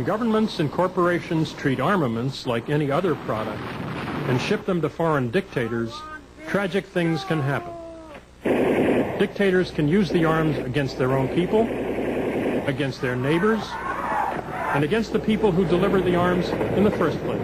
governments and corporations treat armaments like any other product and ship them to foreign dictators, tragic things can happen. Dictators can use the arms against their own people, against their neighbors, and against the people who delivered the arms in the first place.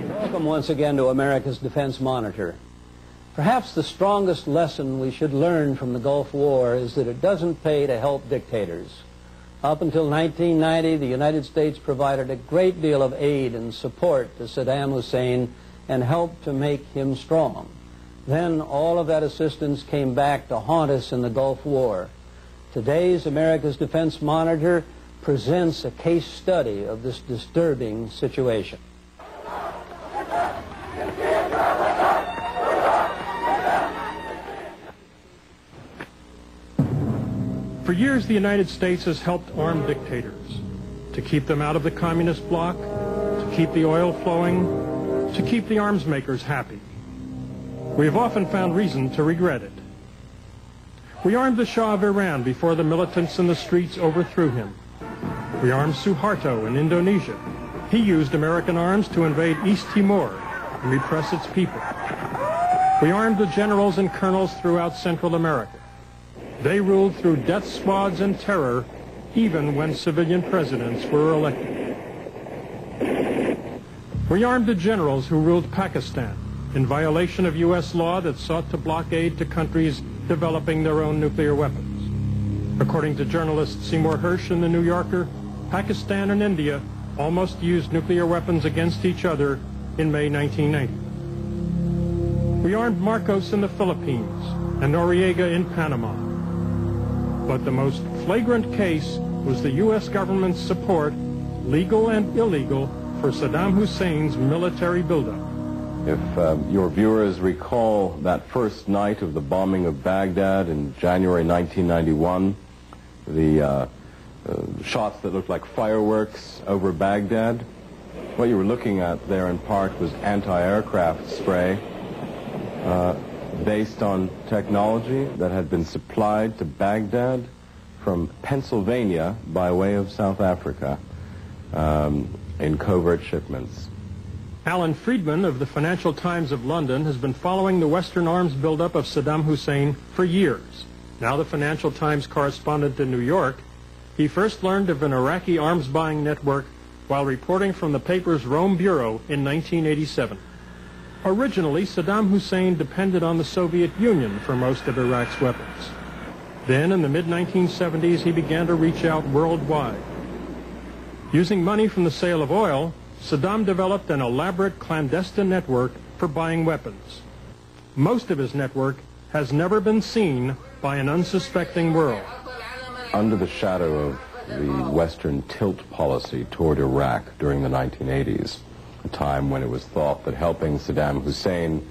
Welcome once again to America's Defense Monitor. Perhaps the strongest lesson we should learn from the Gulf War is that it doesn't pay to help dictators. Up until 1990, the United States provided a great deal of aid and support to Saddam Hussein and helped to make him strong. Then all of that assistance came back to haunt us in the Gulf War. Today's America's Defense Monitor presents a case study of this disturbing situation. For years, the United States has helped arm dictators to keep them out of the communist bloc, to keep the oil flowing, to keep the arms makers happy. We have often found reason to regret it. We armed the Shah of Iran before the militants in the streets overthrew him. We armed Suharto in Indonesia. He used American arms to invade East Timor and repress its people. We armed the generals and colonels throughout Central America. They ruled through death squads and terror, even when civilian presidents were elected. We armed the generals who ruled Pakistan in violation of U.S. law that sought to block aid to countries developing their own nuclear weapons. According to journalist Seymour Hersh in The New Yorker, Pakistan and India almost used nuclear weapons against each other in May 1990. We armed Marcos in the Philippines and Noriega in Panama. But the most flagrant case was the U.S. government's support, legal and illegal, for Saddam Hussein's military buildup. If your viewers recall that first night of the bombing of Baghdad in January 1991, the shots that looked like fireworks over Baghdad, what you were looking at there in part was anti-aircraft spray based on technology that had been supplied to Baghdad from Pennsylvania by way of South Africa in covert shipments. Alan Friedman of the Financial Times of London has been following the Western arms buildup of Saddam Hussein for years. Now the Financial Times correspondent in New York, he first learned of an Iraqi arms buying network while reporting from the paper's Rome Bureau in 1987. Originally, Saddam Hussein depended on the Soviet Union for most of Iraq's weapons. Then, in the mid-1970s, he began to reach out worldwide. Using money from the sale of oil, Saddam developed an elaborate clandestine network for buying weapons. Most of his network has never been seen by an unsuspecting world. Under the shadow of the Western tilt policy toward Iraq during the 1980s, a time when it was thought that helping Saddam Hussein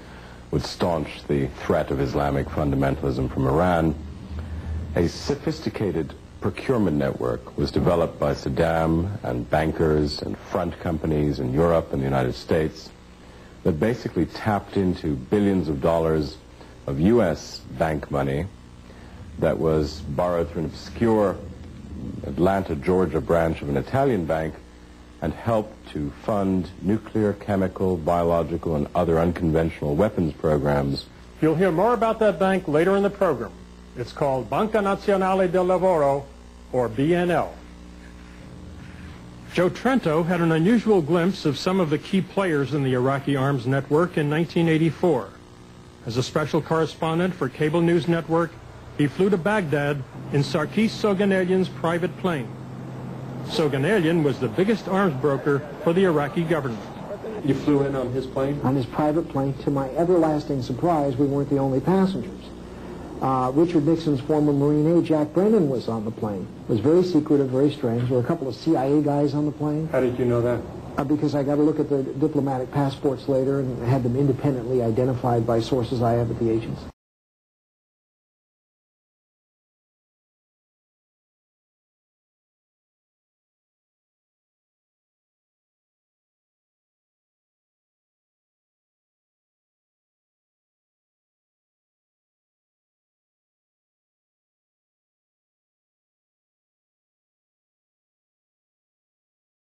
would staunch the threat of Islamic fundamentalism from Iran, a sophisticated procurement network was developed by Saddam and bankers and front companies in Europe and the United States that basically tapped into billions of dollars of U.S. bank money that was borrowed through an obscure Atlanta, Georgia branch of an Italian bank and helped to fund nuclear, chemical, biological, and other unconventional weapons programs. You'll hear more about that bank later in the program. It's called Banca Nazionale del Lavoro, or BNL. Joe Trento had an unusual glimpse of some of the key players in the Iraqi arms network in 1984. As a special correspondent for Cable News Network, he flew to Baghdad in Sarkis Soganelian's private plane. Soganelian was the biggest arms broker for the Iraqi government. You flew in on his plane? On his private plane. To my everlasting surprise, we weren't the only passengers. Richard Nixon's former Marine aide, Jack Brennan, was on the plane. It was very secretive, very strange. There were a couple of CIA guys on the plane. How did you know that? Because I got to look at the diplomatic passports later and had them independently identified by sources I have at the agency.